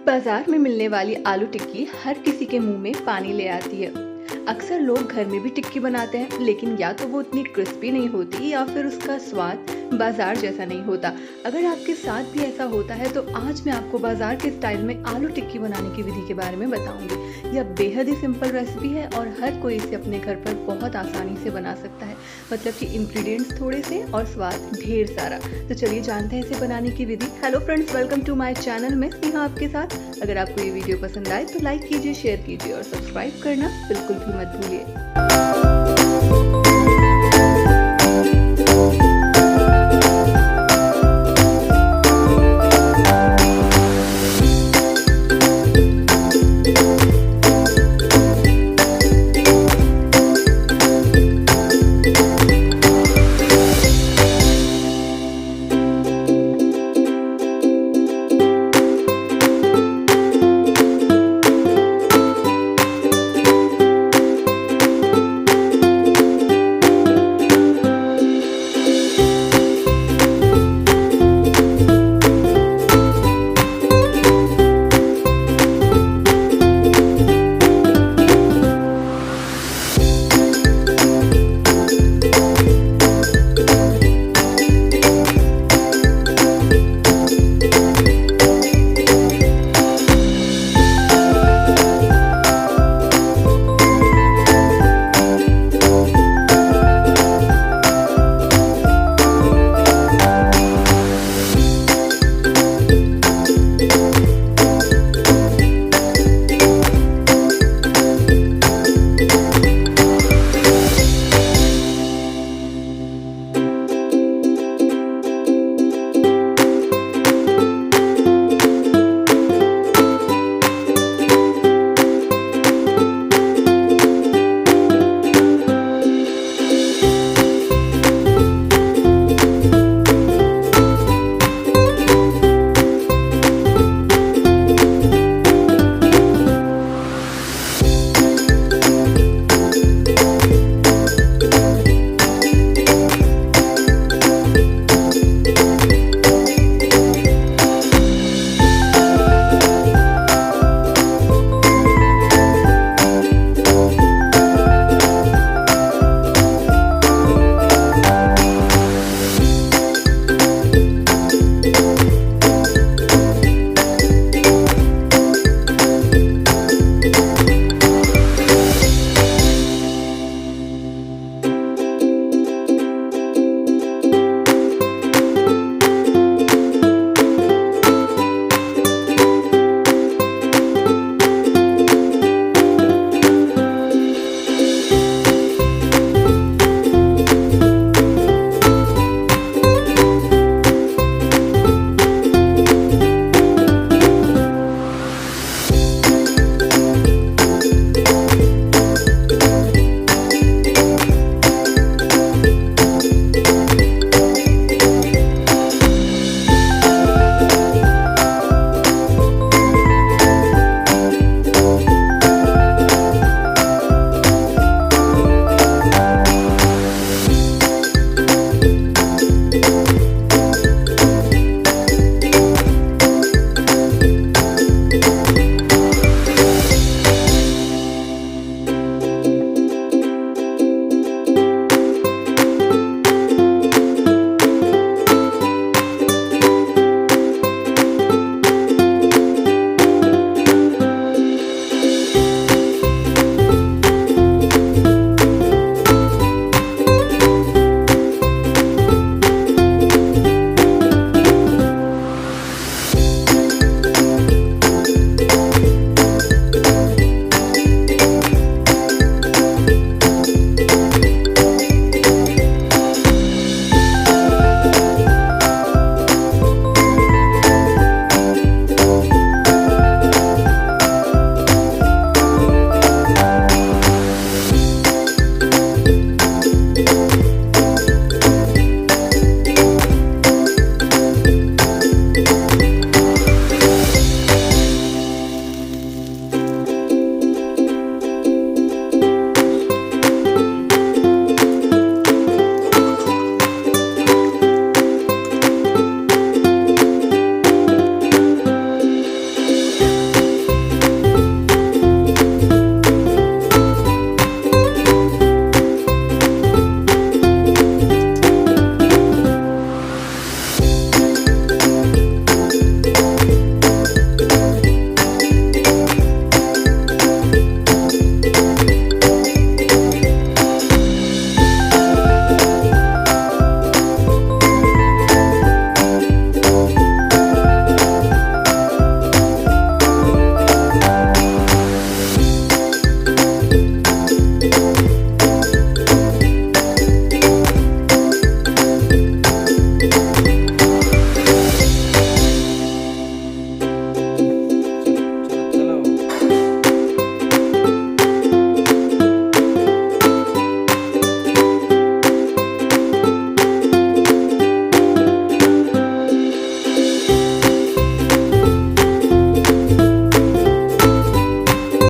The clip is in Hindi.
बाजार में मिलने वाली आलू टिक्की हर किसी के मुंह में पानी ले आती है। अक्सर लोग घर में भी टिक्की बनाते हैं, लेकिन या तो वो उतनी क्रिस्पी नहीं होती या फिर उसका स्वाद बाजार जैसा नहीं होता। अगर आपके साथ भी ऐसा होता है तो आज मैं आपको बाजार के स्टाइल में आलू टिक्की बनाने की विधि के बारे में बताऊंगी। यह बेहद ही सिंपल रेसिपी है और हर कोई इसे अपने घर पर बहुत आसानी से बना सकता है। मतलब कि इंग्रेडिएंट्स थोड़े से और स्वाद ढेर सारा। तो चलिए जानते हैं इसे बनाने की विधि। Hello friends, welcome to my channel. मैं स्नेहा आपके साथ। अगर आपको ये वीडियो पसंद आए तो लाइक कीजिए, शेयर कीजिए और सब्सक्राइब करना बिल्कुल भी मत भूलिए।